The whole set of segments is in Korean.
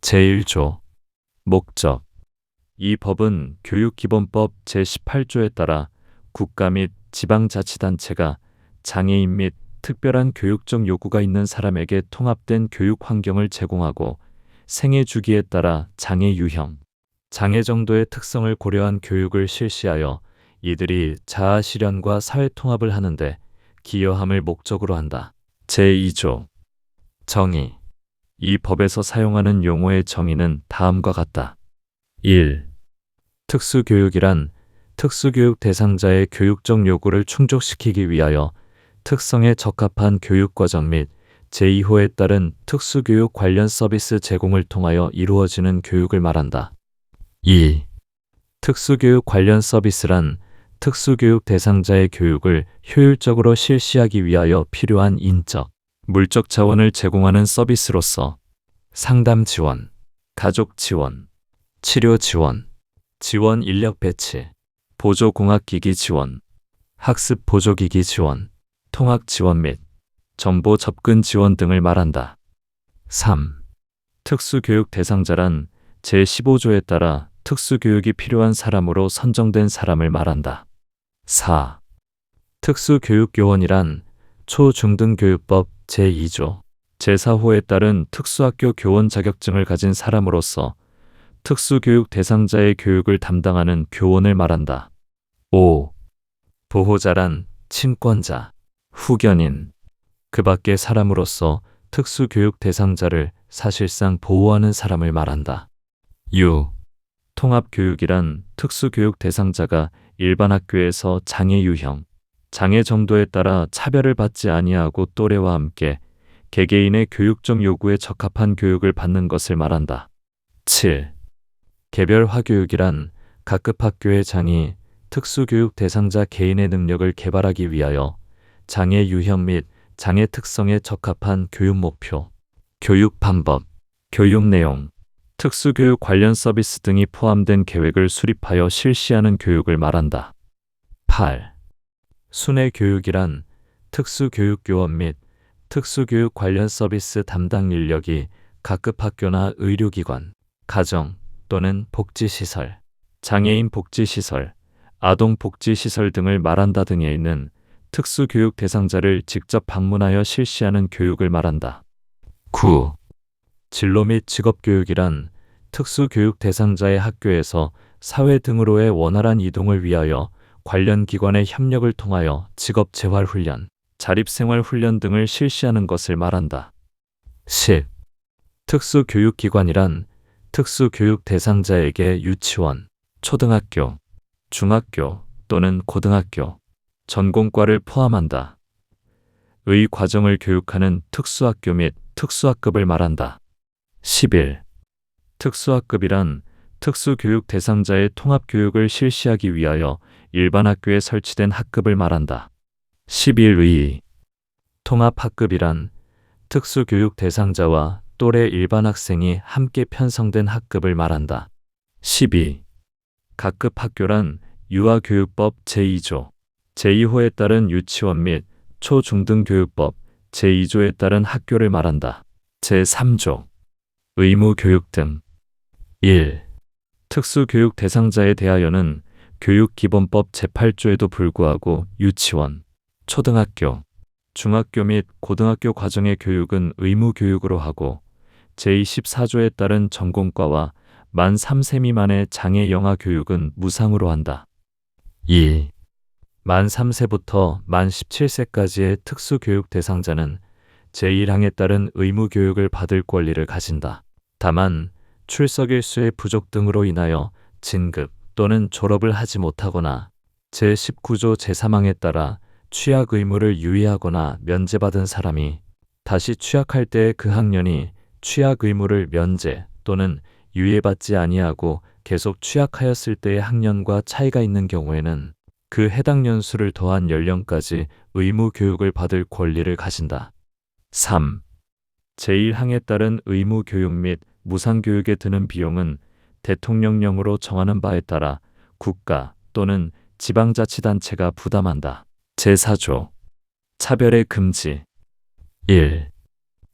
제1조 목적. 이 법은 교육기본법 제18조에 따라 국가 및 지방자치단체가 장애인 및 특별한 교육적 요구가 있는 사람에게 통합된 교육 환경을 제공하고 생애 주기에 따라 장애 유형, 장애 정도의 특성을 고려한 교육을 실시하여 이들이 자아 실현과 사회 통합을 하는데 기여함을 목적으로 한다. 제2조 정의. 이 법에서 사용하는 용어의 정의는 다음과 같다. 1. 특수교육이란 특수교육 대상자의 교육적 요구를 충족시키기 위하여 특성에 적합한 교육과정 및 제2호에 따른 특수교육 관련 서비스 제공을 통하여 이루어지는 교육을 말한다. 2. 특수교육 관련 서비스란 특수교육 대상자의 교육을 효율적으로 실시하기 위하여 필요한 인적, 물적 자원을 제공하는 서비스로서 상담 지원, 가족 지원, 치료 지원, 지원 인력 배치, 보조공학기기 지원, 학습 보조기기 지원, 통학 지원 및 정보 접근 지원 등을 말한다. 3. 특수교육 대상자란 제15조에 따라 특수교육이 필요한 사람으로 선정된 사람을 말한다. 4. 특수교육요원이란 초중등교육법 제2조 제4호에 따른 특수학교 교원 자격증을 가진 사람으로서 특수교육 대상자의 교육을 담당하는 교원을 말한다. 5. 보호자란 친권자, 후견인, 그 밖의 사람으로서 특수교육 대상자를 사실상 보호하는 사람을 말한다. 6. 통합교육이란 특수교육 대상자가 일반 학교에서 장애 유형, 장애 정도에 따라 차별을 받지 아니하고 또래와 함께 개개인의 교육적 요구에 적합한 교육을 받는 것을 말한다. 7. 개별화교육이란 각급 학교의 장이 특수교육 대상자 개인의 능력을 개발하기 위하여 장애 유형 및 장애 특성에 적합한 교육 목표, 교육 방법, 교육 내용, 특수교육 관련 서비스 등이 포함된 계획을 수립하여 실시하는 교육을 말한다. 8. 순회교육이란 특수교육요원 및 특수교육 관련 서비스 담당 인력이 각급 학교나 의료기관, 가정 또는 복지시설, 장애인 복지시설, 아동복지시설 등을 말한다 등에 있는 특수교육 대상자를 직접 방문하여 실시하는 교육을 말한다. 9. 진로 및 직업교육이란 특수교육 대상자의 학교에서 사회 등으로의 원활한 이동을 위하여 관련 기관의 협력을 통하여 직업 재활 훈련, 자립생활 훈련 등을 실시하는 것을 말한다. 10. 특수교육기관이란 특수교육 대상자에게 유치원, 초등학교, 중학교 또는 고등학교, 전공과를 포함한다. 의 과정을 교육하는 특수학교 및 특수학급을 말한다. 11. 특수학급이란 특수교육 대상자의 통합교육을 실시하기 위하여 일반 학교에 설치된 학급을 말한다. 11의 통합학급이란 특수교육 대상자와 또래 일반 학생이 함께 편성된 학급을 말한다. 12. 각급 학교란 유아교육법 제2조, 제2호에 따른 유치원 및 초중등교육법 제2조에 따른 학교를 말한다. 제3조 의무교육 등. 1. 특수교육 대상자에 대하여는 교육기본법 제8조에도 불구하고 유치원, 초등학교, 중학교 및 고등학교 과정의 교육은 의무교육으로 하고 제24조에 따른 전공과와 만 3세 미만의 장애 영아 교육은 무상으로 한다. 2. 만 3세부터 만 17세까지의 특수교육 대상자는 제1항에 따른 의무교육을 받을 권리를 가진다. 다만 출석 일수의 부족 등으로 인하여 진급 또는 졸업을 하지 못하거나 제19조 제3항에 따라 취약 의무를 유예하거나 면제받은 사람이 다시 취약할 때의 그 학년이 취약 의무를 면제 또는 유예받지 아니하고 계속 취약하였을 때의 학년과 차이가 있는 경우에는 그 해당 년수를 더한 연령까지 의무 교육을 받을 권리를 가진다. 3. 제1항에 따른 의무 교육 및 무상 교육에 드는 비용은 대통령령으로 정하는 바에 따라 국가 또는 지방자치단체가 부담한다. 제4조 차별의 금지. 1.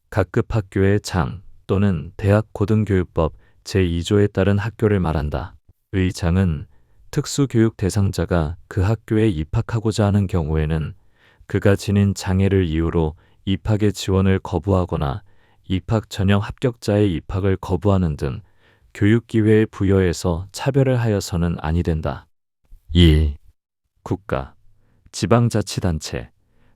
각급 학교의 장 또는 대학 고등교육법 제2조에 따른 학교를 말한다. 의장은 특수교육 대상자가 그 학교에 입학하고자 하는 경우에는 그가 지닌 장애를 이유로 입학의 지원을 거부하거나 입학 전형 합격자의 입학을 거부하는 등 교육기회의 부여에서 차별을 하여서는 아니 된다. 2. 국가, 지방자치단체,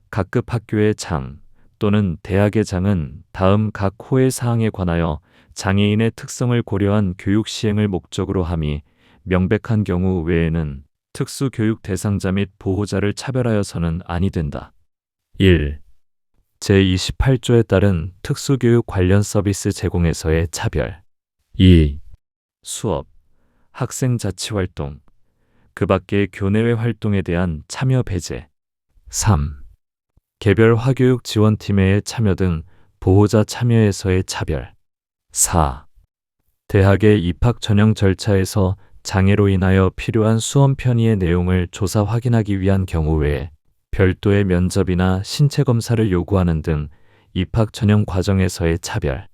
각급 학교의 장 또는 대학의 장은 다음 각 호의 사항에 관하여 장애인의 특성을 고려한 교육 시행을 목적으로 함이 명백한 경우 외에는 특수교육 대상자 및 보호자를 차별하여서는 아니 된다. 1. 제28조에 따른 특수교육 관련 서비스 제공에서의 차별. 2. 수업, 학생 자치활동, 그 밖의 교내외 활동에 대한 참여 배제. 3. 개별 화교육 지원팀의 참여 등 보호자 참여에서의 차별. 4. 대학의 입학 전형 절차에서 장애로 인하여 필요한 수험 편의의 내용을 조사 확인하기 위한 경우 외에 별도의 면접이나 신체 검사를 요구하는 등 입학 전형 과정에서의 차별.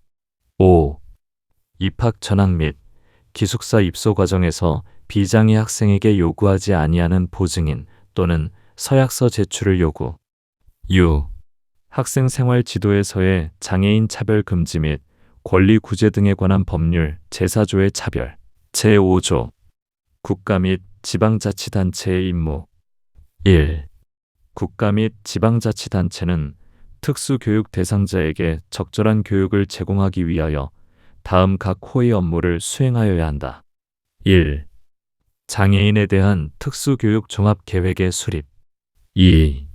5. 입학 전학 및 기숙사 입소 과정에서 비장애 학생에게 요구하지 아니하는 보증인 또는 서약서 제출을 요구. 6. 학생 생활 지도에서의 장애인 차별 금지 및 권리 구제 등에 관한 법률 제4조의 차별. 제5조 국가 및 지방자치단체의 임무. 1. 국가 및 지방자치단체는 특수교육 대상자에게 적절한 교육을 제공하기 위하여 다음 각 호의 업무를 수행하여야 한다. 1. 장애인에 대한 특수교육 종합계획의 수립. 2.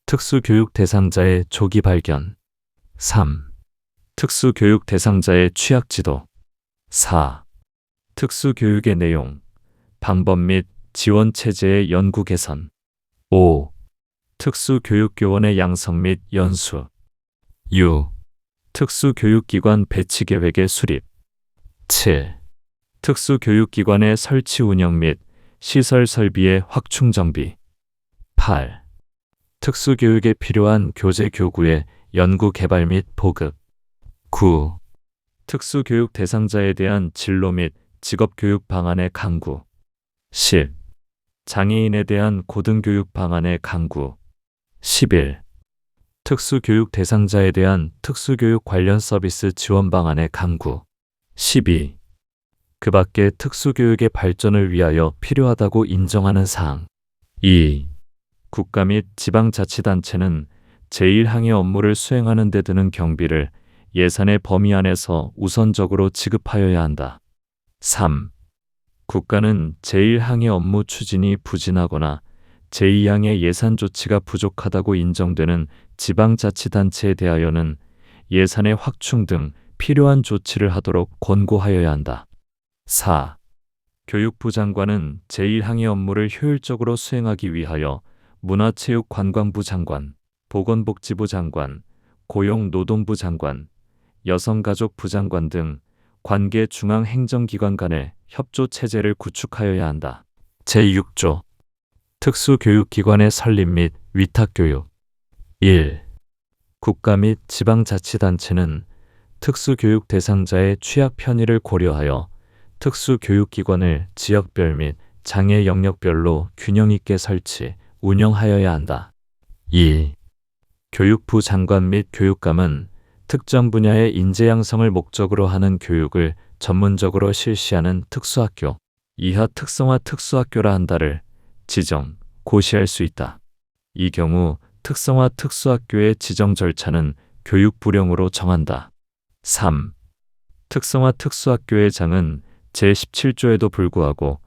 특수교육 대상자의 조기 발견. 3. 특수교육 대상자의 취약지도. 4. 특수교육의 내용, 방법 및 지원 체제의 연구 개선. 5. 특수교육교원의 양성 및 연수. 6. 특수교육기관 배치 계획의 수립. 7. 특수교육기관의 설치 운영 및 시설 설비의 확충 정비. 8. 특수교육에 필요한 교재 교구의 연구 개발 및 보급. 9. 특수교육 대상자에 대한 진로 및 직업교육 방안의 강구. 10. 장애인에 대한 고등교육 방안의 강구. 11. 특수교육 대상자에 대한 특수교육 관련 서비스 지원 방안의 강구. 12. 그 밖의 특수교육의 발전을 위하여 필요하다고 인정하는 사항. 2. 국가 및 지방자치단체는 제1항의 업무를 수행하는 데 드는 경비를 예산의 범위 안에서 우선적으로 지급하여야 한다. 3. 국가는 제1항의 업무 추진이 부진하거나 제2항의 예산 조치가 부족하다고 인정되는 지방자치단체에 대하여는 예산의 확충 등 필요한 조치를 하도록 권고하여야 한다. 4. 교육부 장관은 제1항의 업무를 효율적으로 수행하기 위하여 문화체육관광부 장관, 보건복지부 장관, 고용노동부 장관, 여성가족부 장관 등 관계 중앙행정기관 간의 협조 체제를 구축하여야 한다. 제6조 특수교육기관의 설립 및 위탁교육. 1. 국가 및 지방자치단체는 특수교육 대상자의 취약 편의를 고려하여 특수교육기관을 지역별 및 장애 영역별로 균형 있게 설치, 운영하여야 한다. 2. 교육부 장관 및 교육감은 특정 분야의 인재 양성을 목적으로 하는 교육을 전문적으로 실시하는 특수학교, 이하 특성화 특수학교라 한다를 지정, 고시할 수 있다. 이 경우 특성화 특수학교의 지정 절차는 교육부령으로 정한다. 3. 특성화 특수학교의 장은 제17조에도 불구하고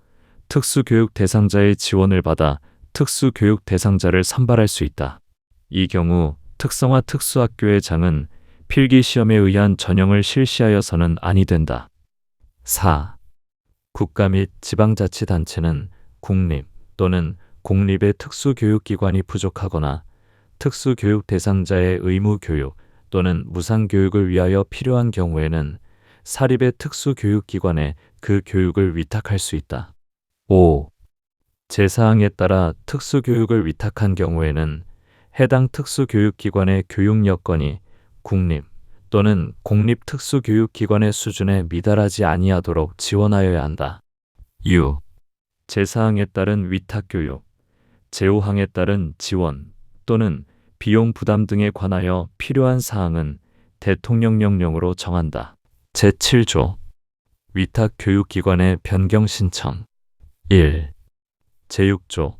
특수교육 대상자의 지원을 받아 특수교육 대상자를 선발할 수 있다. 이 경우 특성화 특수학교의 장은 필기시험에 의한 전형을 실시하여서는 아니 된다. 4. 국가 및 지방자치단체는 국립 또는 공립의 특수교육기관이 부족하거나 특수교육 대상자의 의무교육 또는 무상교육을 위하여 필요한 경우에는 사립의 특수교육기관에 그 교육을 위탁할 수 있다. 5. 제4항에 따라 특수교육을 위탁한 경우에는 해당 특수교육기관의 교육 여건이 국립 또는 공립특수교육기관의 수준에 미달하지 아니하도록 지원하여야 한다. 유. 제4항에 따른 위탁교육, 제5항에 따른 지원 또는 비용 부담 등에 관하여 필요한 사항은 대통령 명령으로 정한다. 제7조 위탁교육기관의 변경 신청 1. 제6조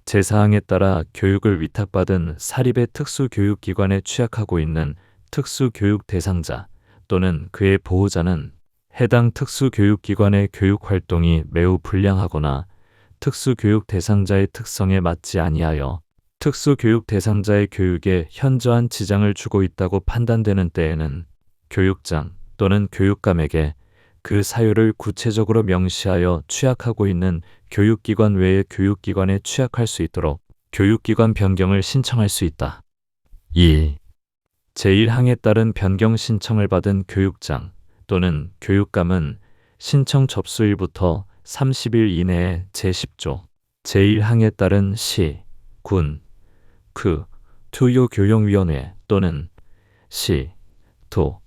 제4항에 따라 교육을 위탁받은 사립의 특수교육기관에 취약하고 있는 특수교육 대상자 또는 그의 보호자는 해당 특수교육기관의 교육활동이 매우 불량하거나 특수교육 대상자의 특성에 맞지 아니하여 특수교육 대상자의 교육에 현저한 지장을 주고 있다고 판단되는 때에는 교육장 또는 교육감에게 그 사유를 구체적으로 명시하여 취약하고 있는 교육기관 외의 교육기관에 취약할 수 있도록 교육기관 변경을 신청할 수 있다. 2. 제1항에 따른 변경 신청을 받은 교육장 또는 교육감은 신청 접수일부터 30일 이내에 제10조 제1항에 따른 시, 군, 그, 투유교육위원회 또는 시, 도,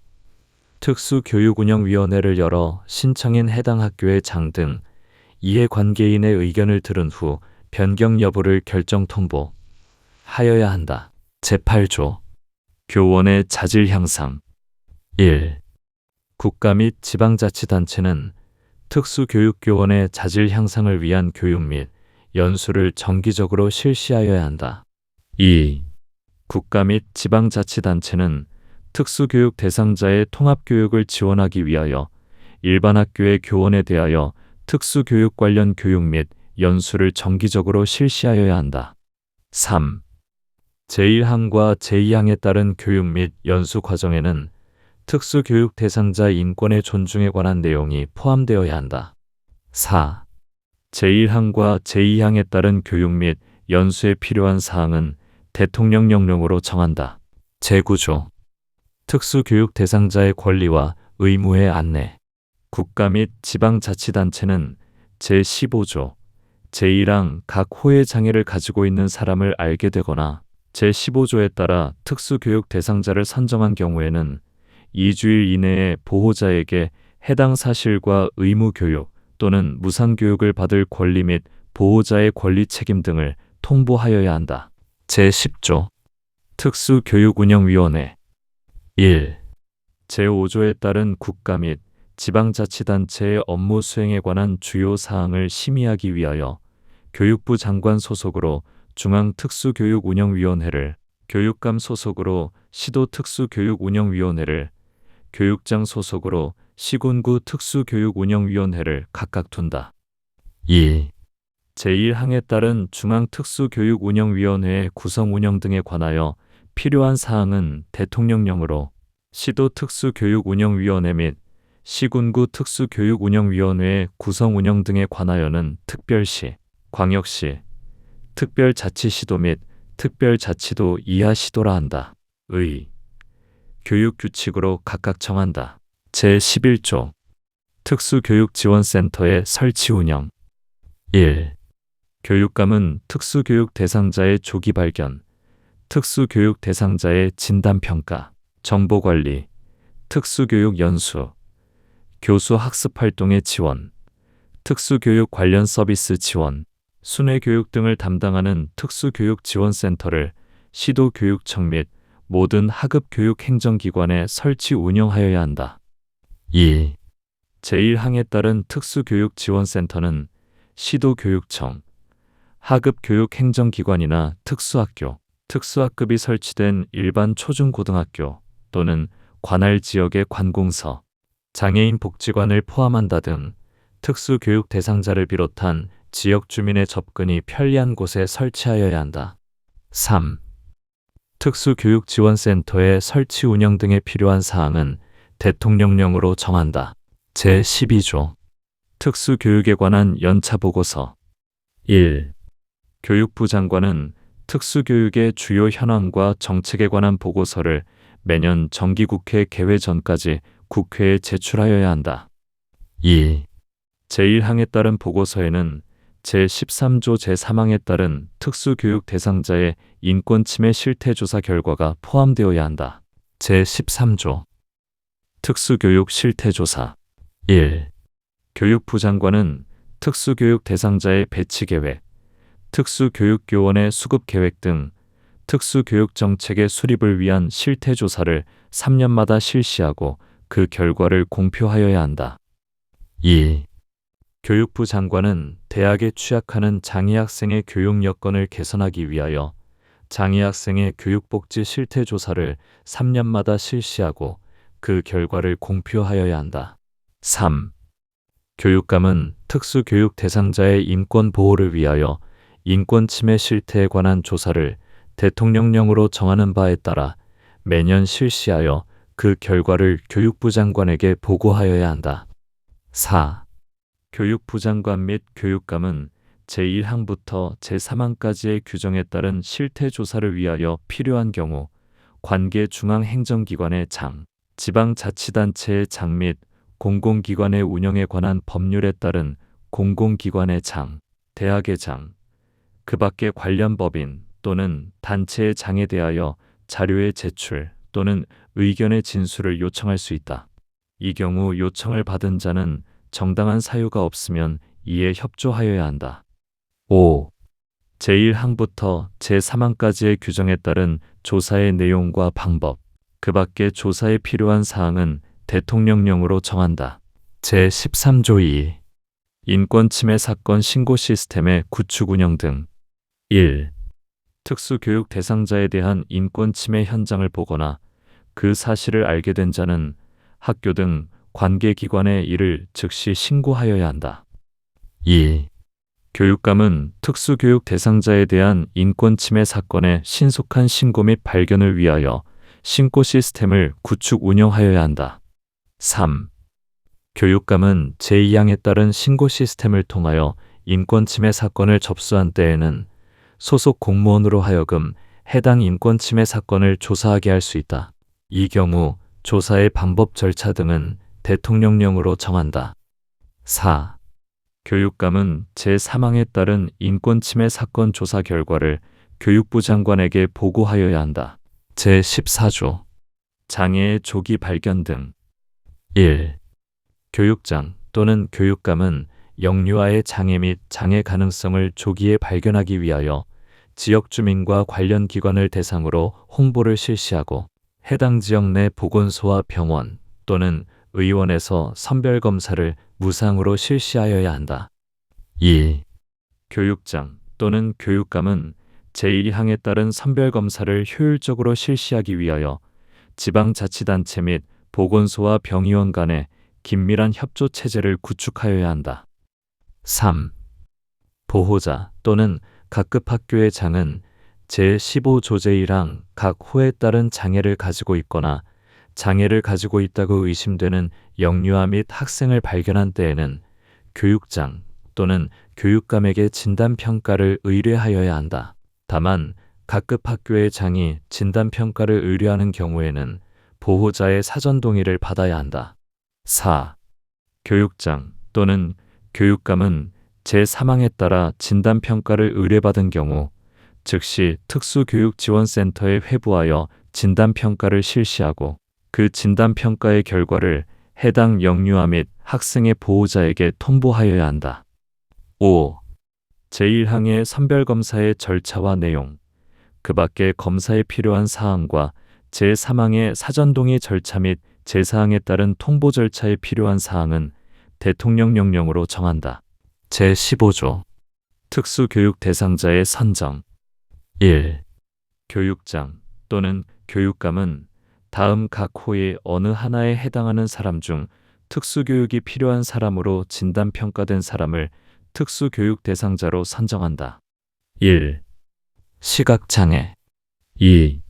특수교육운영위원회를 열어 신청인 해당 학교의 장 등 이해관계인의 의견을 들은 후 변경 여부를 결정 통보하여야 한다. 제8조 교원의 자질 향상 1. 국가 및 지방자치단체는 특수교육교원의 자질 향상을 위한 교육 및 연수를 정기적으로 실시하여야 한다. 2. 국가 및 지방자치단체는 특수교육 대상자의 통합교육을 지원하기 위하여 일반 학교의 교원에 대하여 특수교육 관련 교육 및 연수를 정기적으로 실시하여야 한다. 3. 제1항과 제2항에 따른 교육 및 연수 과정에는 특수교육 대상자 인권의 존중에 관한 내용이 포함되어야 한다. 4. 제1항과 제2항에 따른 교육 및 연수에 필요한 사항은 대통령 명령으로 정한다. 제9조 특수교육 대상자의 권리와 의무의 안내 국가 및 지방자치단체는 제15조 제1항 각 호의 장애를 가지고 있는 사람을 알게 되거나 제15조에 따라 특수교육 대상자를 선정한 경우에는 2주일 이내에 보호자에게 해당 사실과 의무 교육 또는 무상교육을 받을 권리 및 보호자의 권리 책임 등을 통보하여야 한다. 제10조 특수교육운영위원회 1. 제5조에 따른 국가 및 지방자치단체의 업무 수행에 관한 주요 사항을 심의하기 위하여 교육부 장관 소속으로 중앙특수교육운영위원회를, 교육감 소속으로 시도특수교육운영위원회를, 교육장 소속으로 시군구 특수교육운영위원회를 각각 둔다. 2. 제1항에 따른 중앙특수교육운영위원회의 구성 운영 등에 관하여 필요한 사항은 대통령령으로 시도특수교육운영위원회 및 시군구 특수교육운영위원회의 구성 운영 등에 관하여는 특별시, 광역시, 특별자치시도 및 특별자치도 이하 시도라 한다. 의 교육규칙으로 각각 정한다. 제11조 특수교육지원센터의 설치 운영 1. 교육감은 특수교육 대상자의 조기 발견, 특수교육 대상자의 진단평가, 정보관리, 특수교육 연수, 교수 학습활동의 지원, 특수교육 관련 서비스 지원, 순회교육 등을 담당하는 특수교육지원센터를 시도교육청 및 모든 하급교육 행정기관에 설치 운영하여야 한다. 2. 제1항에 따른 특수교육지원센터는 시도교육청, 하급교육행정기관이나 특수학교, 특수학급이 설치된 일반 초중고등학교 또는 관할 지역의 관공서, 장애인 복지관을 포함한다 등 특수교육 대상자를 비롯한 지역 주민의 접근이 편리한 곳에 설치하여야 한다. 3. 특수교육지원센터의 설치 운영 등에 필요한 사항은 대통령령으로 정한다. 제12조 특수교육에 관한 연차보고서 1. 교육부 장관은 특수교육의 주요 현황과 정책에 관한 보고서를 매년 정기국회 개회 전까지 국회에 제출하여야 한다. 2. 제1항에 따른 보고서에는 제13조 제3항에 따른 특수교육 대상자의 인권침해 실태조사 결과가 포함되어야 한다. 제13조 특수교육 실태조사. 1. 교육부 장관은 특수교육 대상자의 배치 계획, 특수교육교원의 수급 계획 등 특수교육 정책의 수립을 위한 실태조사를 3년마다 실시하고 그 결과를 공표하여야 한다. 2. 교육부 장관은 대학에 취학하는 장애 학생의 교육 여건을 개선하기 위하여 장애 학생의 교육복지 실태조사를 3년마다 실시하고 그 결과를 공표하여야 한다. 3. 교육감은 특수교육 대상자의 인권 보호를 위하여 인권 침해 실태에 관한 조사를 대통령령으로 정하는 바에 따라 매년 실시하여 그 결과를 교육부 장관에게 보고하여야 한다. 4. 교육부 장관 및 교육감은 제1항부터 제3항까지의 규정에 따른 실태조사를 위하여 필요한 경우 관계 중앙행정기관의 장, 지방자치단체의 장 및 공공기관의 운영에 관한 법률에 따른 공공기관의 장, 대학의 장, 그 밖의 관련 법인 또는 단체의 장에 대하여 자료의 제출 또는 의견의 진술을 요청할 수 있다. 이 경우 요청을 받은 자는 정당한 사유가 없으면 이에 협조하여야 한다. 5. 제1항부터 제3항까지의 규정에 따른 조사의 내용과 방법, 그 밖의 조사에 필요한 사항은 대통령령으로 정한다. 제13조 2. 인권침해 사건 신고 시스템의 구축 운영 등. 1. 특수교육 대상자에 대한 인권침해 현장을 보거나 그 사실을 알게 된 자는 학교 등 관계기관에 이를 즉시 신고하여야 한다. 2. 교육감은 특수교육 대상자에 대한 인권침해 사건의 신속한 신고 및 발견을 위하여 신고 시스템을 구축 운영하여야 한다. 3. 교육감은 제2항에 따른 신고 시스템을 통하여 인권침해 사건을 접수한 때에는 소속 공무원으로 하여금 해당 인권침해 사건을 조사하게 할 수 있다. 이 경우 조사의 방법 절차 등은 대통령령으로 정한다. 4. 교육감은 제3항에 따른 인권침해 사건 조사 결과를 교육부 장관에게 보고하여야 한다. 제14조 장애의 조기 발견 등. 1. 교육장 또는 교육감은 영유아의 장애 및 장애 가능성을 조기에 발견하기 위하여 지역 주민과 관련 기관을 대상으로 홍보를 실시하고 해당 지역 내 보건소와 병원 또는 의원에서 선별검사를 무상으로 실시하여야 한다. 2. 교육장 또는 교육감은 제1항에 따른 선별검사를 효율적으로 실시하기 위하여 지방자치단체 및 보건소와 병의원 간의 긴밀한 협조 체제를 구축하여야 한다. 3. 보호자 또는 각급 학교의 장은 제15조 제1항 각 호에 따른 장애를 가지고 있거나 장애를 가지고 있다고 의심되는 영유아 및 학생을 발견한 때에는 교육장 또는 교육감에게 진단평가를 의뢰하여야 한다. 다만 각급 학교의 장이 진단평가를 의뢰하는 경우에는 보호자의 사전 동의를 받아야 한다. 4. 교육장 또는 교육감은 제3항에 따라 진단평가를 의뢰받은 경우 즉시 특수교육지원센터에 회부하여 진단평가를 실시하고 그 진단평가의 결과를 해당 영유아 및 학생의 보호자에게 통보하여야 한다. 5. 제1항의 선별검사의 절차와 내용, 그 밖의 검사에 필요한 사항과 제3항의 사전동의 절차 및 제4항에 따른 통보 절차에 필요한 사항은 대통령령령으로 정한다. 제15조 특수교육 대상자의 선정. 1. 교육장 또는 교육감은 다음 각 호의 어느 하나에 해당하는 사람 중 특수교육이 필요한 사람으로 진단평가된 사람을 특수교육 대상자로 선정한다. 1. 시각장애 2.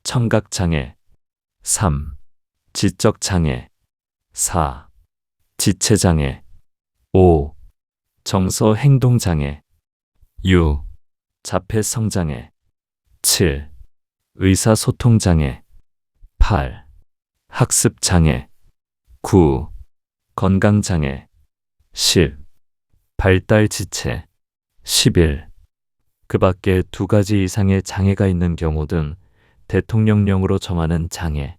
청각장애 3. 지적장애 4. 지체장애 5. 정서행동장애 6. 자폐성장애 7. 의사소통장애 8. 학습장애 9. 건강장애 10. 발달지체 11. 그 밖에 2가지 이상의 장애가 있는 경우 등 대통령령으로 정하는 장애.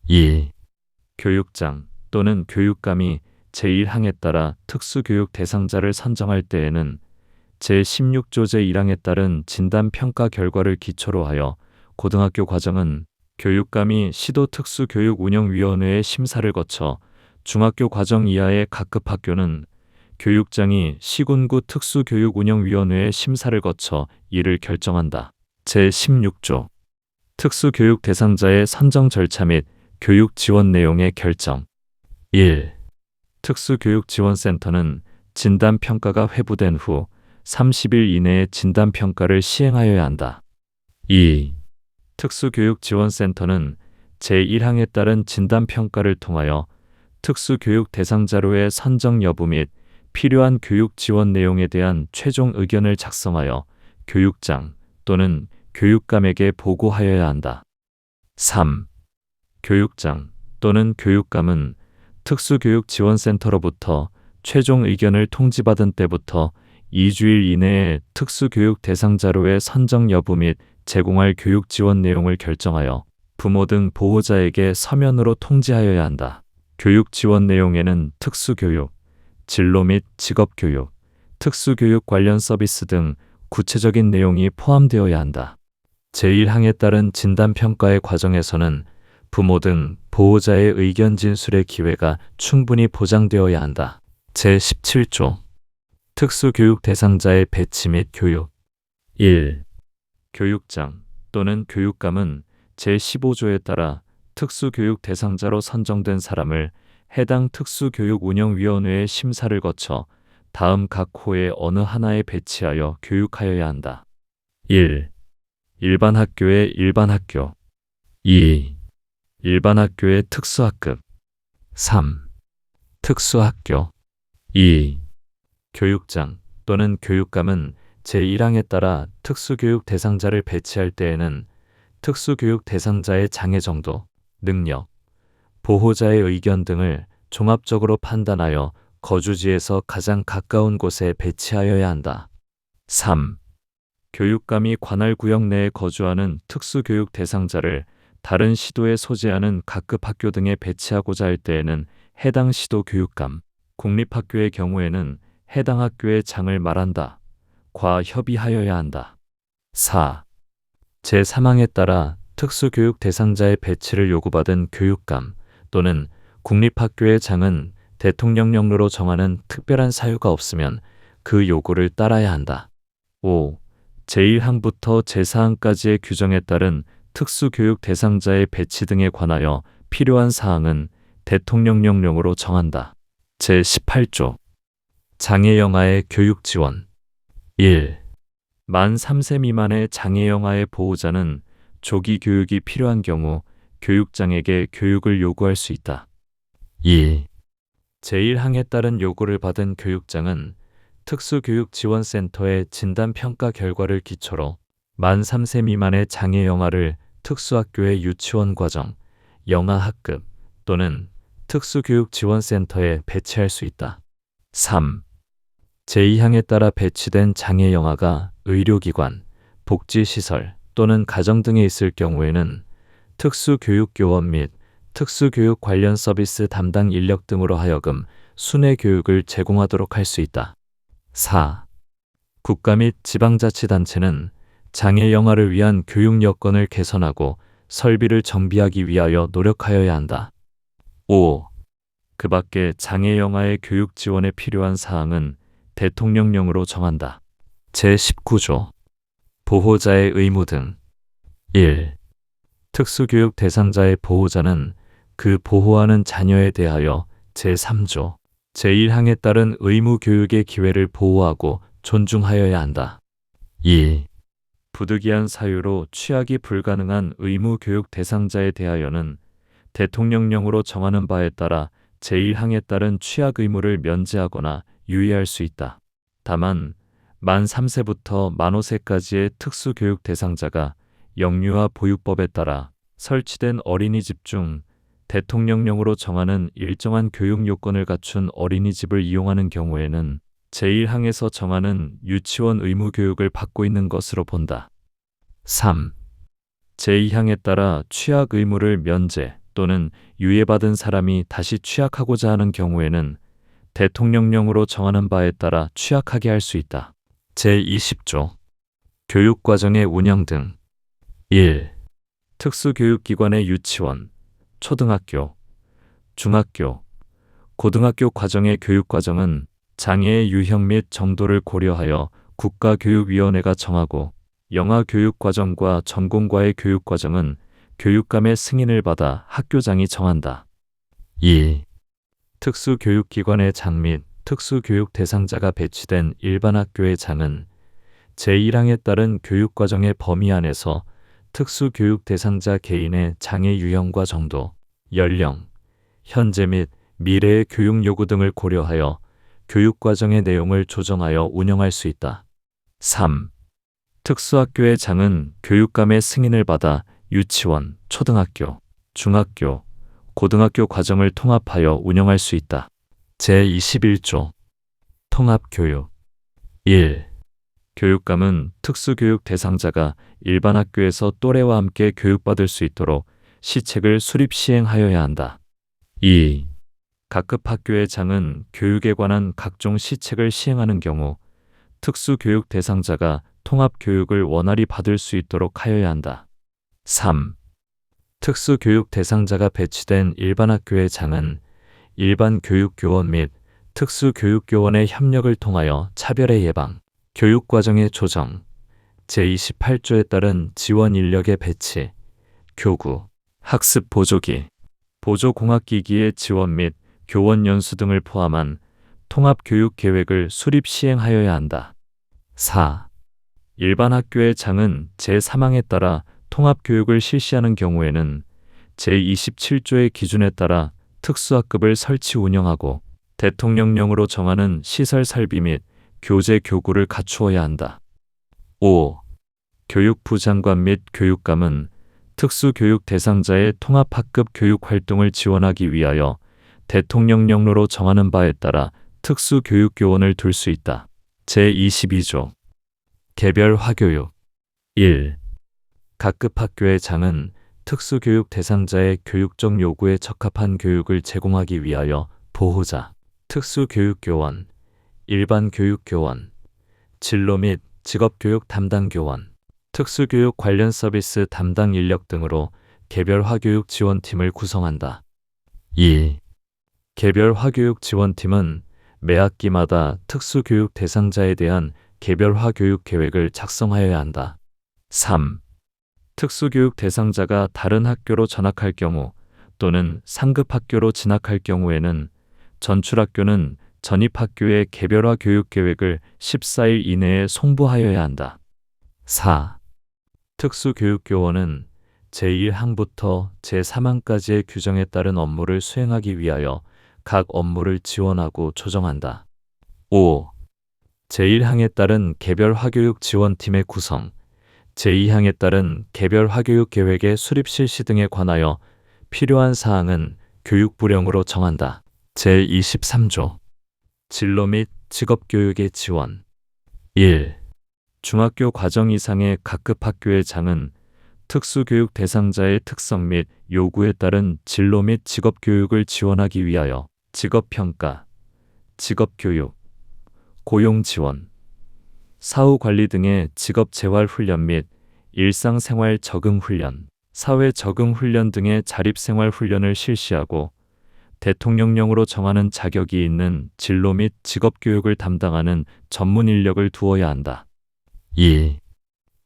2. 교육장 또는 교육감이 제1항에 따라 특수교육 대상자를 선정할 때에는 제16조 제1항에 따른 진단평가 결과를 기초로 하여 고등학교 과정은 교육감이 시도특수교육운영위원회의 심사를 거쳐 중학교 과정 이하의 각급 학교는 교육장이 시군구 특수교육운영위원회의 심사를 거쳐 이를 결정한다. 제16조 특수교육 대상자의 선정 절차 및 교육 지원 내용의 결정. 1. 특수교육지원센터는 진단평가가 회부된 후 30일 이내에 진단평가를 시행하여야 한다. 2. 특수교육지원센터는 제1항에 따른 진단평가를 통하여 특수교육 대상자로의 선정 여부 및 필요한 교육 지원 내용에 대한 최종 의견을 작성하여 교육장 또는 교육감에게 보고하여야 한다. 3. 교육장 또는 교육감은 특수교육지원센터로부터 최종 의견을 통지받은 때부터 2주일 이내에 특수교육 대상자로의 선정 여부 및 제공할 교육 지원 내용을 결정하여 부모 등 보호자에게 서면으로 통지하여야 한다. 교육 지원 내용에는 특수교육, 진로 및 직업교육, 특수교육 관련 서비스 등 구체적인 내용이 포함되어야 한다. 제1항에 따른 진단평가의 과정에서는 부모 등 보호자의 의견 진술의 기회가 충분히 보장되어야 한다. 제17조 특수교육 대상자의 배치 및 교육. 1. 교육장 또는 교육감은 제15조에 따라 특수교육 대상자로 선정된 사람을 해당 특수교육운영위원회의 심사를 거쳐 다음 각 호의 어느 하나에 배치하여 교육하여야 한다. 1. 일반 학교의 일반학교. 2. 일반 학교의 특수학급. 3. 특수학교. 2. 교육장 또는 교육감은 제1항에 따라 특수교육 대상자를 배치할 때에는 특수교육 대상자의 장애 정도, 능력, 보호자의 의견 등을 종합적으로 판단하여 거주지에서 가장 가까운 곳에 배치하여야 한다. 3. 교육감이 관할 구역 내에 거주하는 특수교육 대상자를 다른 시도에 소재하는 각급 학교 등에 배치하고자 할 때에는 해당 시도 교육감, 공립학교의 경우에는 해당 학교의 장을 말한다. 과 협의하여야 한다. 4. 제3항에 따라 특수교육 대상자의 배치를 요구받은 교육감 또는 국립학교의 장은 대통령령으로 정하는 특별한 사유가 없으면 그 요구를 따라야 한다. 5. 제1항부터 제4항까지의 규정에 따른 특수교육 대상자의 배치 등에 관하여 필요한 사항은 대통령령령으로 정한다. 제18조 장애영아의 교육 지원. 1. 만 3세 미만의 장애영아의 보호자는 조기 교육이 필요한 경우 교육장에게 교육을 요구할 수 있다. 2. 제1항에 따른 요구를 받은 교육장은 특수교육지원센터의 진단평가 결과를 기초로 만 3세 미만의 장애영아를 특수학교의 유치원 과정, 영아학급 또는 특수교육지원센터에 배치할 수 있다. 3. 제2항에 따라 배치된 장애영아가 의료기관, 복지시설 또는 가정 등에 있을 경우에는 특수교육교원 및 특수교육 관련 서비스 담당 인력 등으로 하여금 순회 교육을 제공하도록 할 수 있다. 4. 국가 및 지방자치단체는 장애영아를 위한 교육 여건을 개선하고 설비를 정비하기 위하여 노력하여야 한다. 5. 그 밖에 장애영아의 교육 지원에 필요한 사항은 대통령령으로 정한다. 제19조 보호자의 의무 등. 1. 특수교육 대상자의 보호자는 그 보호하는 자녀에 대하여 제3조 제1항에 따른 의무 교육의 기회를 보호하고 존중하여야 한다. 2. 부득이한 사유로 취학이 불가능한 의무 교육 대상자에 대하여는 대통령령으로 정하는 바에 따라 제1항에 따른 취학 의무를 면제하거나 유예할 수 있다. 다만 만 3세부터 만 5세까지의 특수교육 대상자가 영유아 보육법에 따라 설치된 어린이집 중 대통령령으로 정하는 일정한 교육 요건을 갖춘 어린이집을 이용하는 경우에는 제1항에서 정하는 유치원 의무 교육을 받고 있는 것으로 본다. 3. 제2항에 따라 취학 의무를 면제 또는 유예받은 사람이 다시 취약하고자 하는 경우에는 대통령령으로 정하는 바에 따라 취약하게 할 수 있다. 제20조 교육과정의 운영 등 1. 특수교육기관의 유치원, 초등학교, 중학교, 고등학교 과정의 교육과정은 장애의 유형 및 정도를 고려하여 국가교육위원회가 정하고 영아교육과정과 전공과의 교육과정은 교육감의 승인을 받아 학교장이 정한다. 2. 특수교육기관의 장 및 특수교육 대상자가 배치된 일반 학교의 장은 제1항에 따른 교육과정의 범위 안에서 특수교육 대상자 개인의 장애 유형과 정도, 연령, 현재 및 미래의 교육 요구 등을 고려하여 교육과정의 내용을 조정하여 운영할 수 있다. 3. 특수학교의 장은 교육감의 승인을 받아 유치원, 초등학교, 중학교, 고등학교 과정을 통합하여 운영할 수 있다. 제21조 통합교육 1. 교육감은 특수교육 대상자가 일반 학교에서 또래와 함께 교육받을 수 있도록 시책을 수립 시행하여야 한다. 2. 각급 학교의 장은 교육에 관한 각종 시책을 시행하는 경우 특수교육 대상자가 통합교육을 원활히 받을 수 있도록 하여야 한다. 3. 특수교육 대상자가 배치된 일반 학교의 장은 일반 교육교원 및 특수교육교원의 협력을 통하여 차별의 예방, 교육과정의 조정, 제28조에 따른 지원 인력의 배치, 교구, 학습 보조기, 보조공학기기의 지원 및 교원 연수 등을 포함한 통합교육 계획을 수립 시행하여야 한다. 4. 일반 학교의 장은 제3항에 따라 통합교육을 실시하는 경우에는 제27조의 기준에 따라 특수학급을 설치 운영하고 대통령령으로 정하는 시설 설비 및 교재 교구를 갖추어야 한다. 5. 교육부 장관 및 교육감은 특수교육 대상자의 통합학급 교육 활동을 지원하기 위하여 대통령령으로 정하는 바에 따라 특수교육교원을 둘 수 있다. 제22조 개별 화교육 1. 각급 학교의 장은 특수교육 대상자의 교육적 요구에 적합한 교육을 제공하기 위하여 보호자, 특수교육교원, 일반 교육교원, 진로 및 직업교육 담당 교원, 특수교육 관련 서비스 담당 인력 등으로 개별 화교육 지원팀을 구성한다. 2. 개별 화교육 지원팀은 매 학기마다 특수교육 대상자에 대한 개별화 교육 계획을 작성하여야 한다. 3. 특수교육 대상자가 다른 학교로 전학할 경우 또는 상급 학교로 진학할 경우에는 전출학교는 전입학교의 개별화 교육 계획을 14일 이내에 송부하여야 한다. 4. 특수교육교원은 제1항부터 제3항까지의 규정에 따른 업무를 수행하기 위하여 각 업무를 지원하고 조정한다. 5. 제1항에 따른 개별 화교육 지원팀의 구성, 제2항에 따른 개별 화교육 계획의 수립 실시 등에 관하여 필요한 사항은 교육부령으로 정한다. 제23조 진로 및 직업교육의 지원 1. 중학교 과정 이상의 각급 학교의 장은 특수교육 대상자의 특성 및 요구에 따른 진로 및 직업교육을 지원하기 위하여 직업평가, 직업교육, 고용지원, 사후관리 등의 직업재활훈련 및 일상생활 적응훈련, 사회적응훈련 등의 자립생활훈련을 실시하고 대통령령으로 정하는 자격이 있는 진로 및 직업교육을 담당하는 전문 인력을 두어야 한다. 2.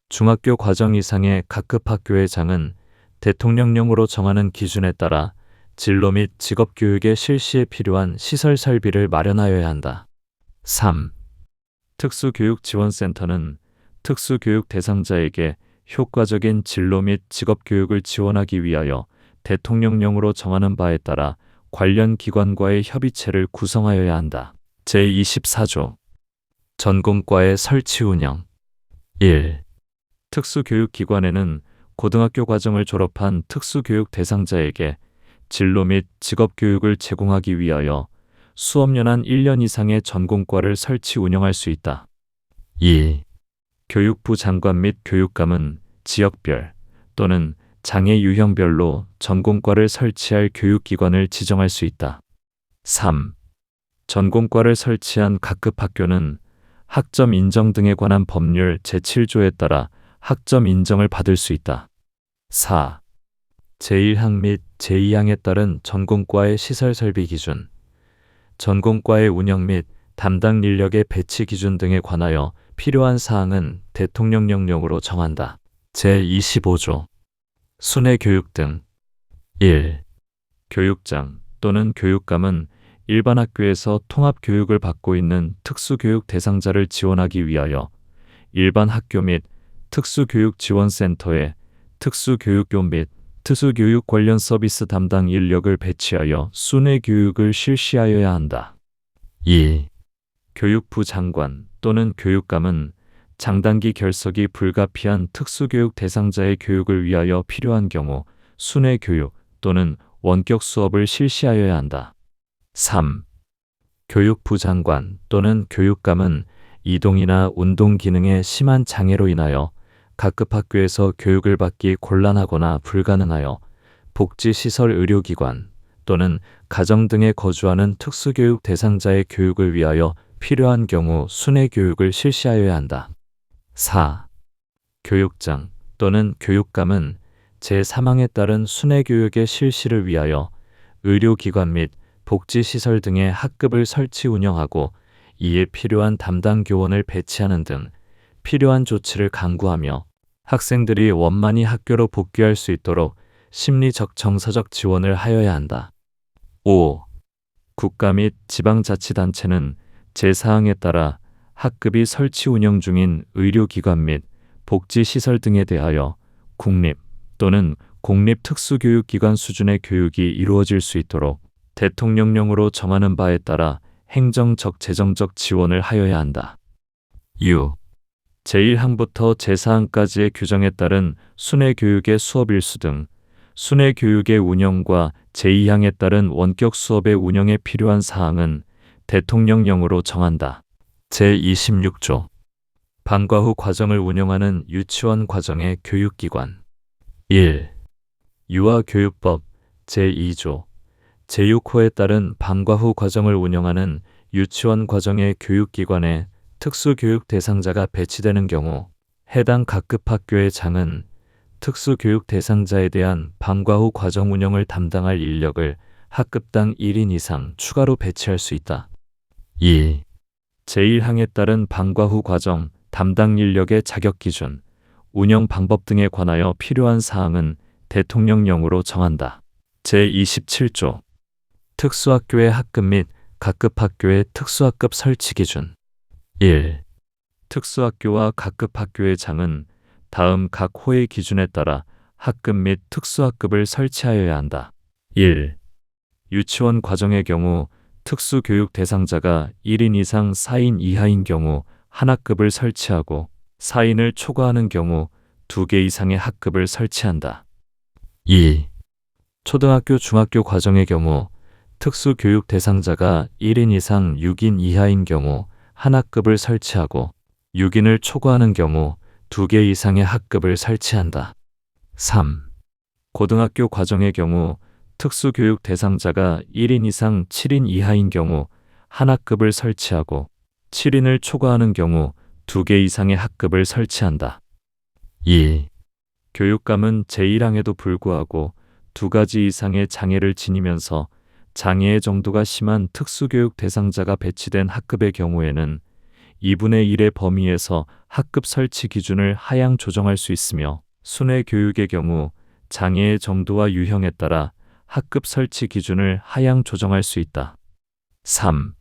중학교 과정 이상의 각급 학교의 장은 대통령령으로 정하는 기준에 따라 진로 및 직업교육의 실시에 필요한 시설 설비를 마련하여야 한다. 3. 특수교육지원센터는 특수교육 대상자에게 효과적인 진로 및 직업교육을 지원하기 위하여 대통령령으로 정하는 바에 따라 관련 기관과의 협의체를 구성하여야 한다. 제24조 전공과의 설치 운영 1. 특수교육기관에는 고등학교 과정을 졸업한 특수교육 대상자에게 진로 및 직업교육을 제공하기 위하여 수업연한 1년 이상의 전공과를 설치 운영할 수 있다. 2. 교육부 장관 및 교육감은 지역별 또는 장애 유형별로 전공과를 설치할 교육기관을 지정할 수 있다. 3. 전공과를 설치한 각급 학교는 학점 인정 등에 관한 법률 제7조에 따라 학점 인정을 받을 수 있다. 4. 제1항 및 제2항에 따른 전공과의 시설 설비 기준, 전공과의 운영 및 담당 인력의 배치 기준 등에 관하여 필요한 사항은 대통령령령으로 정한다. 제25조 순회 교육 등 1. 교육장 또는 교육감은 일반 학교에서 통합 교육을 받고 있는 특수교육 대상자를 지원하기 위하여 일반 학교 및 특수교육지원센터에 특수교육교 및 특수교육 관련 서비스 담당 인력을 배치하여 순회 교육을 실시하여야 한다. 2. 교육부 장관 또는 교육감은 장단기 결석이 불가피한 특수교육 대상자의 교육을 위하여 필요한 경우 순회 교육 또는 원격 수업을 실시하여야 한다. 3. 교육부 장관 또는 교육감은 이동이나 운동 기능에 심한 장애로 인하여 각급 학교에서 교육을 받기 곤란하거나 불가능하여 복지시설 의료기관 또는 가정 등에 거주하는 특수교육 대상자의 교육을 위하여 필요한 경우 순회 교육을 실시하여야 한다. 4. 교육장 또는 교육감은 제3항에 따른 순회 교육의 실시를 위하여 의료기관 및 복지시설 등의 학급을 설치 운영하고 이에 필요한 담당 교원을 배치하는 등 필요한 조치를 강구하며 학생들이 원만히 학교로 복귀할 수 있도록 심리적 정서적 지원을 하여야 한다. 5. 국가 및 지방자치단체는 제4항에 따라 학급이 설치 운영 중인 의료기관 및 복지시설 등에 대하여 국립 또는 공립 특수교육기관 수준의 교육이 이루어질 수 있도록 대통령령으로 정하는 바에 따라 행정적 재정적 지원을 하여야 한다. 6. 제1항부터 제4항까지의 규정에 따른 순회 교육의 수업 일수 등 순회 교육의 운영과 제2항에 따른 원격 수업의 운영에 필요한 사항은 대통령령으로 정한다. 제26조 방과 후 과정을 운영하는 유치원 과정의 교육기관 1. 유아교육법 제2조 제6호에 따른 방과 후 과정을 운영하는 유치원 과정의 교육기관에 특수교육 대상자가 배치되는 경우 해당 각급 학교의 장은 특수교육 대상자에 대한 방과 후 과정 운영을 담당할 인력을 학급당 1인 이상 추가로 배치할 수 있다. 2. 제1항에 따른 방과 후 과정 담당 인력의 자격 기준, 운영 방법 등에 관하여 필요한 사항은 대통령령으로 정한다. 제27조 특수학교의 학급 및 각급 학교의 특수학급 설치 기준 1. 특수학교와 각급 학교의 장은 다음 각 호의 기준에 따라 학급 및 특수학급을 설치하여야 한다. 1. 유치원 과정의 경우 특수교육 대상자가 1인 이상 4인 이하인 경우 한 학급을 설치하고 4인을 초과하는 경우 2개 이상의 학급을 설치한다. 2. 초등학교 중학교 과정의 경우 특수교육 대상자가 1인 이상 6인 이하인 경우 한 학급을 설치하고 6인을 초과하는 경우 2개 이상의 학급을 설치한다. 3. 고등학교 과정의 경우 특수교육 대상자가 1인 이상 7인 이하인 경우 한 학급을 설치하고 7인을 초과하는 경우 2개 이상의 학급을 설치한다. 2. 교육감은 제1항에도 불구하고 2가지 이상의 장애를 지니면서 장애의 정도가 심한 특수교육 대상자가 배치된 학급의 경우에는 2분의 1의 범위에서 학급 설치 기준을 하향 조정할 수 있으며 순회 교육의 경우 장애의 정도와 유형에 따라 학급 설치 기준을 하향 조정할 수 있다. 3.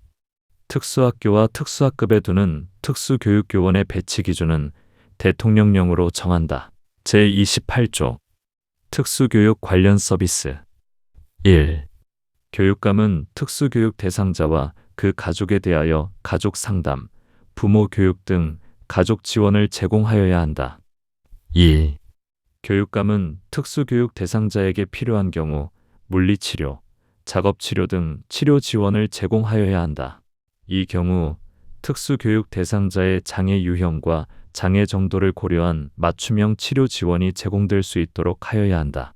특수학교와 특수학급에 두는 특수교육교원의 배치 기준은 대통령령으로 정한다. 제28조 특수교육 관련 서비스 1. 교육감은 특수교육 대상자와 그 가족에 대하여 가족 상담, 부모 교육 등 가족 지원을 제공하여야 한다. 2. 교육감은 특수교육 대상자에게 필요한 경우 물리치료, 작업치료 등 치료 지원을 제공하여야 한다. 이 경우 특수교육 대상자의 장애 유형과 장애 정도를 고려한 맞춤형 치료 지원이 제공될 수 있도록 하여야 한다.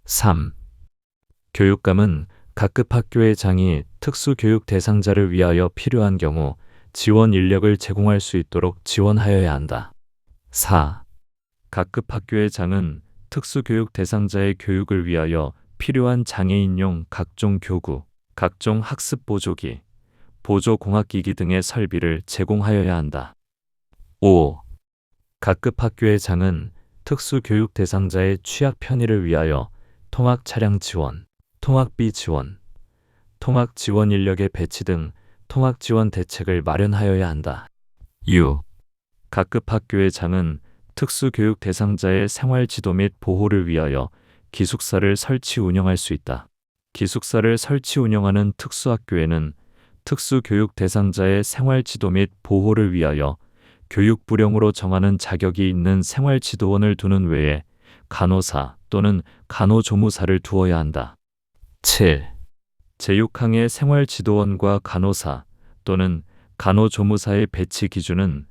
3. 교육감은 각급 학교의 장이 특수교육 대상자를 위하여 필요한 경우 지원 인력을 제공할 수 있도록 지원하여야 한다. 4. 각급 학교의 장은 특수교육 대상자의 교육을 위하여 필요한 장애인용 각종 교구, 각종 학습 보조기, 보조공학기기 등의 설비를 제공하여야 한다. 5. 각급 학교의 장은 특수교육 대상자의 취약 편의를 위하여 통학 차량 지원, 통학비 지원, 통학 지원 인력의 배치 등 통학 지원 대책을 마련하여야 한다. 6. 각급 학교의 장은 특수교육 대상자의 생활 지도 및 보호를 위하여 기숙사를 설치 운영할 수 있다. 기숙사를 설치 운영하는 특수학교에는 특수교육 대상자의 생활 지도 및 보호를 위하여 교육부령으로 정하는 자격이 있는 생활지도원을 두는 외에 간호사 또는 간호조무사를 두어야 한다. 7. 제6항의 생활지도원과 간호사 또는 간호조무사의 배치 기준은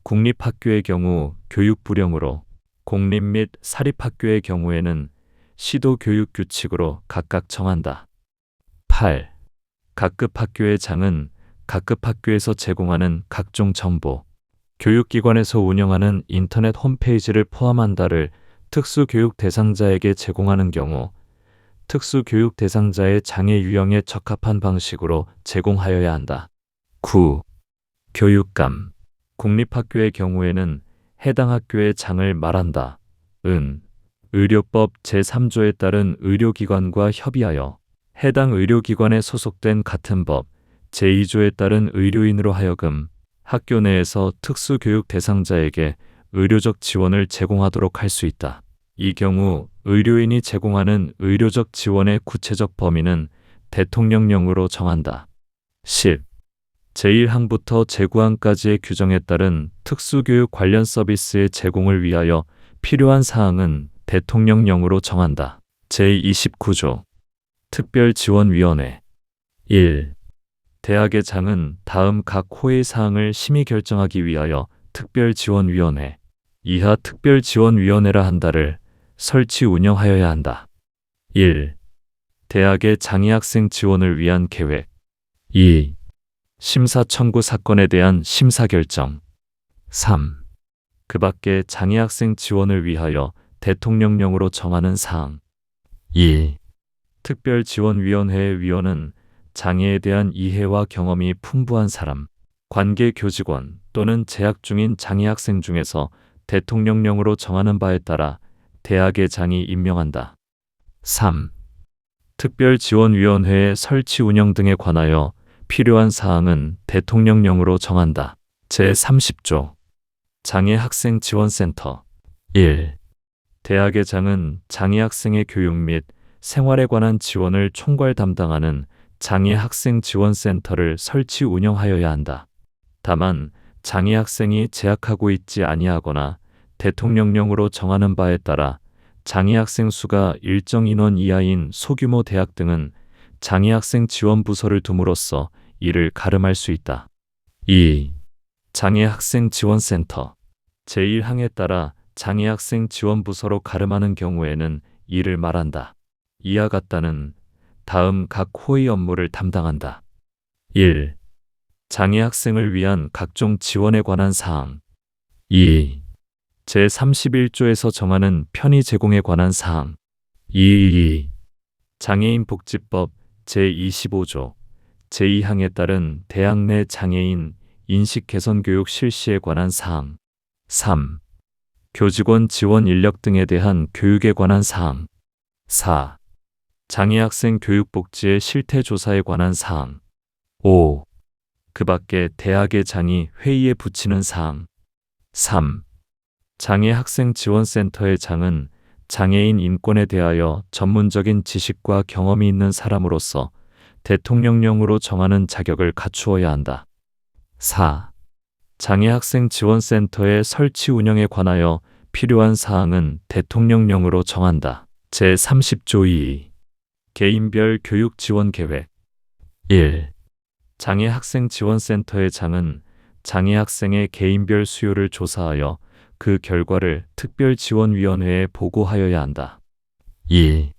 국립학교의 경우 교육부령으로, 공립 및 사립학교의 경우에는 시도교육규칙으로 각각 정한다. 8. 각급 학교의 장은 각급 학교에서 제공하는 각종 정보, 교육기관에서 운영하는 인터넷 홈페이지를 포함한다를 특수교육 대상자에게 제공하는 경우 특수교육 대상자의 장애 유형에 적합한 방식으로 제공하여야 한다. 9. 교육감. 국립학교의 경우에는 해당 학교의 장을 말한다. 의료법 제3조에 따른 의료기관과 협의하여 해당 의료기관에 소속된 같은 법 제2조에 따른 의료인으로 하여금 학교 내에서 특수교육 대상자에게 의료적 지원을 제공하도록 할 수 있다. 이 경우 의료인이 제공하는 의료적 지원의 구체적 범위는 대통령령으로 정한다. 10. 제1항부터 제9항까지의 규정에 따른 특수교육 관련 서비스의 제공을 위하여 필요한 사항은 대통령령으로 정한다. 제29조 특별지원위원회 1. 대학의 장은 다음 각 호의 사항을 심의 결정하기 위하여 특별지원위원회 이하 특별지원위원회라 한다를 설치 운영하여야 한다. 1. 대학의 장애학생 지원을 위한 계획 2. 심사 청구 사건에 대한 심사 결정 3. 그 밖에 장애학생 지원을 위하여 대통령령으로 정하는 사항 2. 특별지원위원회의 위원은 장애에 대한 이해와 경험이 풍부한 사람, 관계 교직원 또는 재학 중인 장애학생 중에서 대통령령으로 정하는 바에 따라 대학의 장이 임명한다. 3. 특별지원위원회의 설치 운영 등에 관하여 필요한 사항은 대통령령으로 정한다. 제30조 장애학생 지원센터 1. 대학의 장은 장애학생의 교육 및 생활에 관한 지원을 총괄 담당하는 장애학생 지원센터를 설치 운영하여야 한다. 다만 장애학생이 재학하고 있지 아니하거나 대통령령으로 정하는 바에 따라 장애학생 수가 일정 인원 이하인 소규모 대학 등은 장애학생 지원부서를 둠으로써 이를 가름할 수 있다. 2. 장애학생 지원센터 제1항에 따라 장애학생 지원부서로 가름하는 경우에는 이를 말한다. 이와 같다는 다음 각 호의 업무를 담당한다. 1. 장애학생을 위한 각종 지원에 관한 사항 2. 제31조에서 정하는 편의 제공에 관한 사항 2. 장애인 복지법 제25조 제2항에 따른 대학 내 장애인 인식 개선 교육 실시에 관한 사항 3. 교직원 지원 인력 등에 대한 교육에 관한 사항 4. 장애학생 교육복지의 실태조사에 관한 사항 5. 그 밖에 대학의 장이 회의에 붙이는 사항 3. 장애학생 지원센터의 장은 장애인 인권에 대하여 전문적인 지식과 경험이 있는 사람으로서 대통령령으로 정하는 자격을 갖추어야 한다. 4. 장애학생 지원센터의 설치 운영에 관하여 필요한 사항은 대통령령으로 정한다. 제30조 2. 개인별 교육 지원 계획 1. 장애학생 지원센터의 장은 장애 학생의 개인별 수요를 조사하여 그 결과를 특별지원위원회에 보고하여야 한다. 2.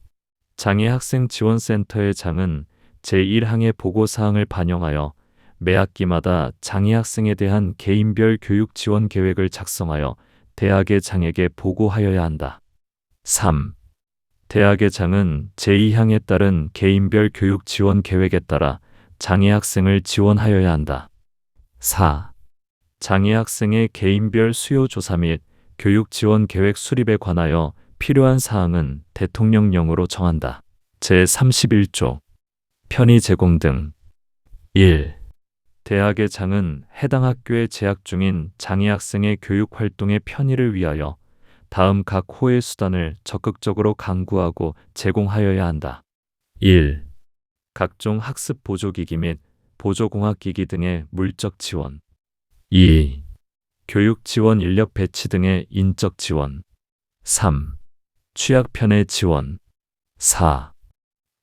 장애학생지원센터의 장은 제1항의 보고사항을 반영하여 매 학기마다 장애학생에 대한 개인별 교육 지원 계획을 작성하여 대학의 장에게 보고하여야 한다. 3. 대학의 장은 제2항에 따른 개인별 교육 지원 계획에 따라 장애학생을 지원하여야 한다. 4. 장애학생의 개인별 수요 조사 및 교육 지원 계획 수립에 관하여 필요한 사항은 대통령령으로 정한다. 제31조 편의 제공 등 1. 대학의 장은 해당 학교에 재학 중인 장애 학생의 교육 활동의 편의를 위하여 다음 각 호의 수단을 적극적으로 강구하고 제공하여야 한다. 1. 각종 학습 보조기기 및 보조공학기기 등의 물적 지원. 2. 교육 지원 인력 배치 등의 인적 지원. 3. 취약 편의 지원. 4.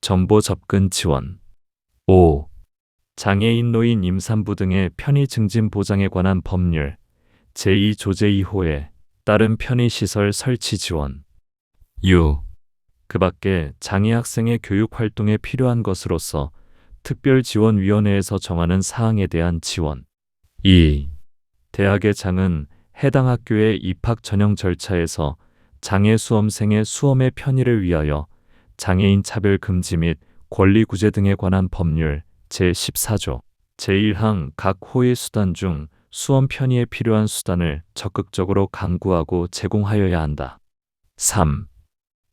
정보 접근 지원. 5. 장애인 노인 임산부 등의 편의 증진 보장에 관한 법률 제2조제 2호에 따른 편의시설 설치 지원. 6. 그 밖에 장애 학생의 교육 활동에 필요한 것으로서 특별지원위원회에서 정하는 사항에 대한 지원. 2. 대학의 장은 해당 학교의 입학 전형 절차에서 장애 수험생의 수험의 편의를 위하여 장애인 차별 금지 및 권리 구제 등에 관한 법률 제14조 제1항 각 호의 수단 중 수험 편의에 필요한 수단을 적극적으로 강구하고 제공하여야 한다. 3.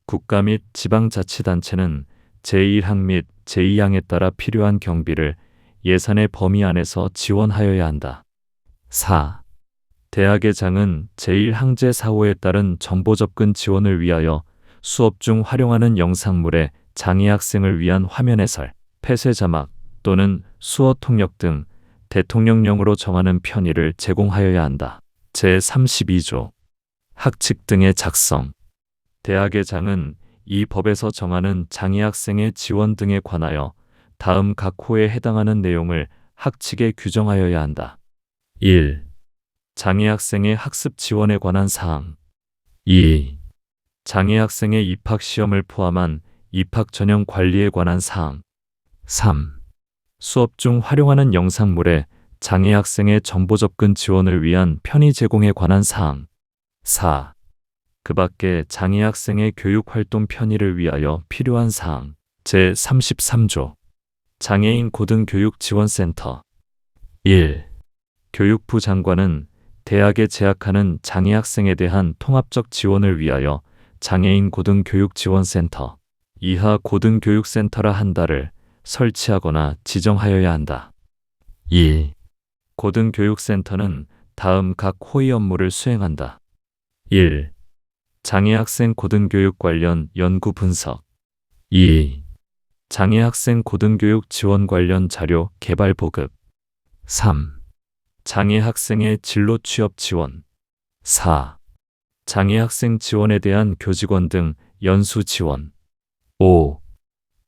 국가 및 지방자치단체는 제1항 및 제2항에 따라 필요한 경비를 예산의 범위 안에서 지원하여야 한다. 4. 대학의 장은 제1항제 4호에 따른 정보 접근 지원을 위하여 수업 중 활용하는 영상물에 장애 학생을 위한 화면 해설, 폐쇄 자막 또는 수어 통역 등 대통령령으로 정하는 편의를 제공하여야 한다. 제32조 학칙 등의 작성. 대학의 장은 이 법에서 정하는 장애 학생의 지원 등에 관하여 다음 각 호에 해당하는 내용을 학칙에 규정하여야 한다. 1. 장애 학생의 학습 지원에 관한 사항. 2. 장애 학생의 입학 시험을 포함한 입학 전형 관리에 관한 사항. 3. 수업 중 활용하는 영상물에 장애 학생의 정보 접근 지원을 위한 편의 제공에 관한 사항. 4. 그 밖에 장애 학생의 교육 활동 편의를 위하여 필요한 사항. 제33조 장애인 고등교육지원센터. 1. 교육부 장관은 대학에 재학하는 장애 학생에 대한 통합적 지원을 위하여 장애인 고등교육지원센터 이하 고등교육센터라 한다를 설치하거나 지정하여야 한다. 2. 고등교육센터는 다음 각 호의 업무를 수행한다. 1. 장애학생 고등교육 관련 연구 분석. 2. 장애학생 고등교육 지원 관련 자료 개발 보급. 3. 장애학생의 진로 취업 지원. 4. 장애학생 지원에 대한 교직원 등 연수 지원. 5.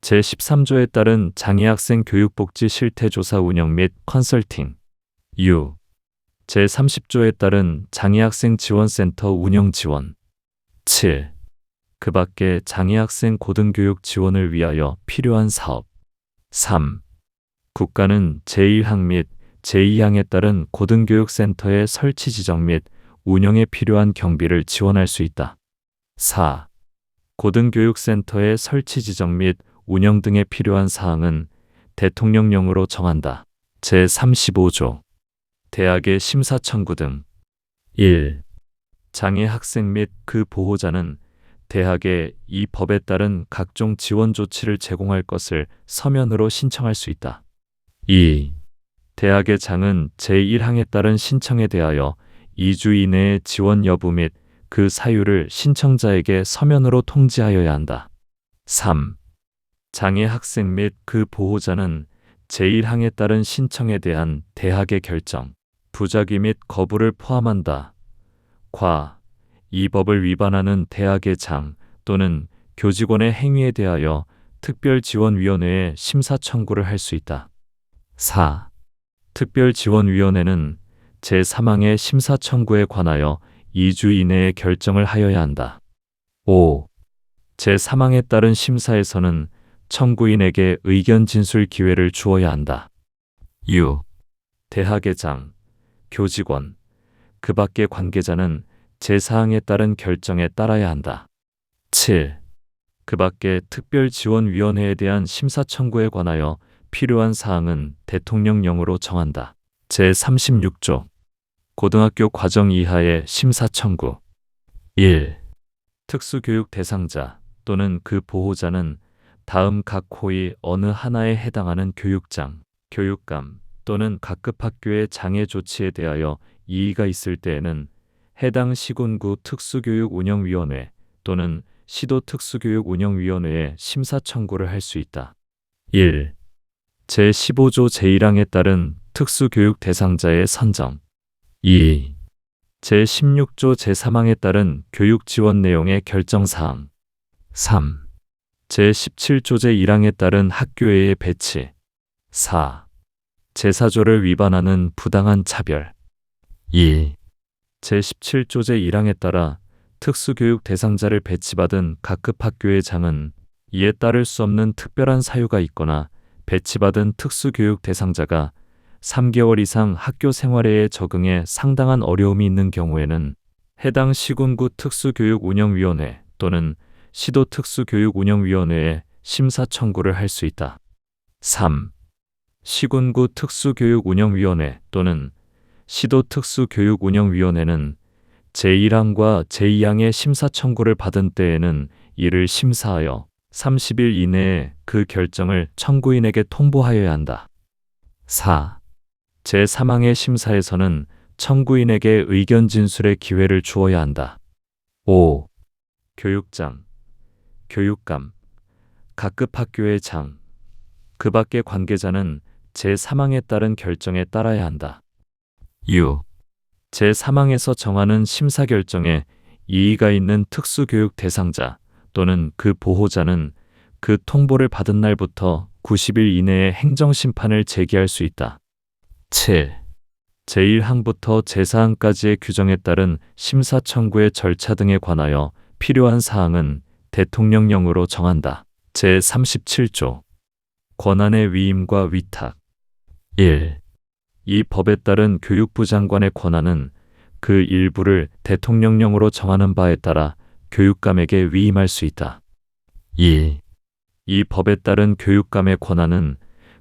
제13조에 따른 장애학생 교육복지 실태조사 운영 및 컨설팅. 6. 제30조에 따른 장애학생 지원센터 운영 지원. 7. 그 밖에 장애학생 고등교육 지원을 위하여 필요한 사업. 3. 국가는 제1항 및 제2항에 따른 고등교육센터의 설치 지정 및 운영에 필요한 경비를 지원할 수 있다. 4. 고등교육센터의 설치 지정 및 운영 등에 필요한 사항은 대통령령으로 정한다. 제35조 대학의 심사 청구 등. 1. 장애 학생 및 그 보호자는 대학에 이 법에 따른 각종 지원 조치를 제공할 것을 서면으로 신청할 수 있다. 2. 대학의 장은 제1항에 따른 신청에 대하여 2주 이내의 지원 여부 및 그 사유를 신청자에게 서면으로 통지하여야 한다. 3. 장애 학생 및 그 보호자는 제1항에 따른 신청에 대한 대학의 결정, 부작위 및 거부를 포함한다. 이 법을 위반하는 대학의 장 또는 교직원의 행위에 대하여 특별지원위원회에 심사 청구를 할 수 있다. 4. 특별지원위원회는 제3항의 심사 청구에 관하여 2주 이내에 결정을 하여야 한다. 5. 제3항에 따른 심사에서는 청구인에게 의견 진술 기회를 주어야 한다. 6. 대학의장, 교직원, 그 밖의 관계자는 제4항에 따른 결정에 따라야 한다. 7. 그 밖의 특별지원위원회에 대한 심사 청구에 관하여 필요한 사항은 대통령령으로 정한다. 제36조 고등학교 과정 이하의 심사 청구 1. 특수교육 대상자 또는 그 보호자는 다음 각 호의 어느 하나에 해당하는 교육장, 교육감 또는 각급 학교의 장애 조치에 대하여 이의가 있을 때에는 해당 시군구 특수교육운영위원회 또는 시도 특수교육운영위원회에 심사 청구를 할 수 있다. 1. 제15조 제1항에 따른 특수교육 대상자의 선정 2. 제16조 제3항에 따른 교육 지원 내용의 결정사항 3. 제17조 제1항에 따른 학교에의 배치 4. 제4조를 위반하는 부당한 차별 2. 제17조 제1항에 따라 특수교육 대상자를 배치받은 각급 학교의 장은 이에 따를 수 없는 특별한 사유가 있거나 배치받은 특수교육 대상자가 3개월 이상 학교 생활에 적응에 상당한 어려움이 있는 경우에는 해당 시군구 특수교육운영위원회 또는 시도 특수교육운영위원회에 심사 청구를 할 수 있다. 3. 시군구 특수교육운영위원회 또는 시도 특수교육운영위원회는 제1항과 제2항의 심사 청구를 받은 때에는 이를 심사하여 30일 이내에 그 결정을 청구인에게 통보하여야 한다. 4. 제3항의 심사에서는 청구인에게 의견 진술의 기회를 주어야 한다. 5. 교육장, 교육감, 각급 학교의 장, 그 밖의 관계자는 제3항에 따른 결정에 따라야 한다. 6. 제3항에서 정하는 심사 결정에 이의가 있는 특수교육 대상자 또는 그 보호자는 그 통보를 받은 날부터 90일 이내에 행정심판을 제기할 수 있다. 7. 제1항부터 제4항까지의 규정에 따른 심사 청구의 절차 등에 관하여 필요한 사항은 대통령령으로 정한다. 제37조 권한의 위임과 위탁 1. 이 법에 따른 교육부 장관의 권한은 그 일부를 대통령령으로 정하는 바에 따라 교육감에게 위임할 수 있다. 2. 이 법에 따른 교육감의 권한은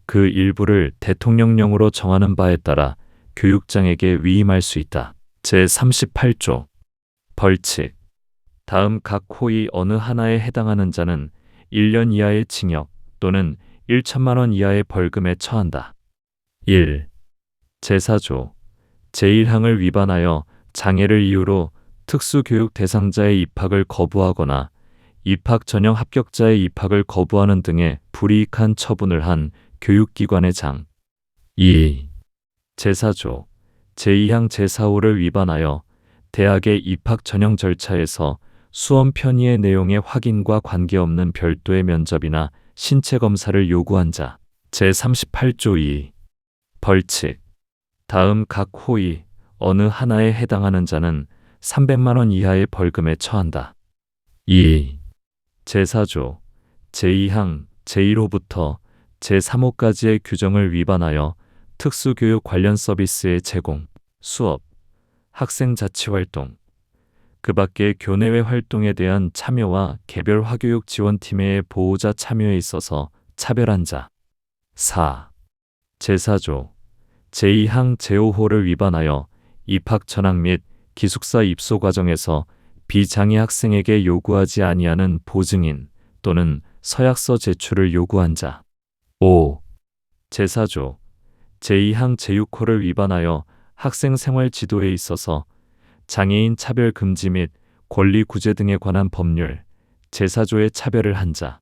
그 일부를 대통령령으로 정하는 바에 따라 교육장에게 위임할 수 있다. 제38조 벌칙 다음 각 호의 어느 하나에 해당하는 자는 1년 이하의 징역 또는 1천만 원 이하의 벌금에 처한다. 1. 제4조 제1항을 위반하여 장애를 이유로 특수교육 대상자의 입학을 거부하거나 입학 전형 합격자의 입학을 거부하는 등의 불이익한 처분을 한 교육기관의 장 2. 제4조 제2항 제4호를 위반하여 대학의 입학 전형 절차에서 수험 편의의 내용의 확인과 관계없는 별도의 면접이나 신체 검사를 요구한 자 제38조 2. 벌칙 다음 각 호의 어느 하나에 해당하는 자는 300만 원 이하의 벌금에 처한다. 2. 제4조 제2항 제1호부터 제3호까지의 규정을 위반하여 특수교육 관련 서비스의 제공, 수업, 학생 자치활동, 그 밖의 교내외 활동에 대한 참여와 개별 화교육 지원팀의 보호자 참여에 있어서 차별한 자. 4. 제4조 제2항 제5호를 위반하여 입학 전학 및 기숙사 입소 과정에서 비장애 학생에게 요구하지 아니하는 보증인 또는 서약서 제출을 요구한 자. 5. 제4조 제2항 제6호를 위반하여 학생 생활 지도에 있어서 장애인 차별 금지 및 권리 구제 등에 관한 법률 제4조의 차별을 한 자.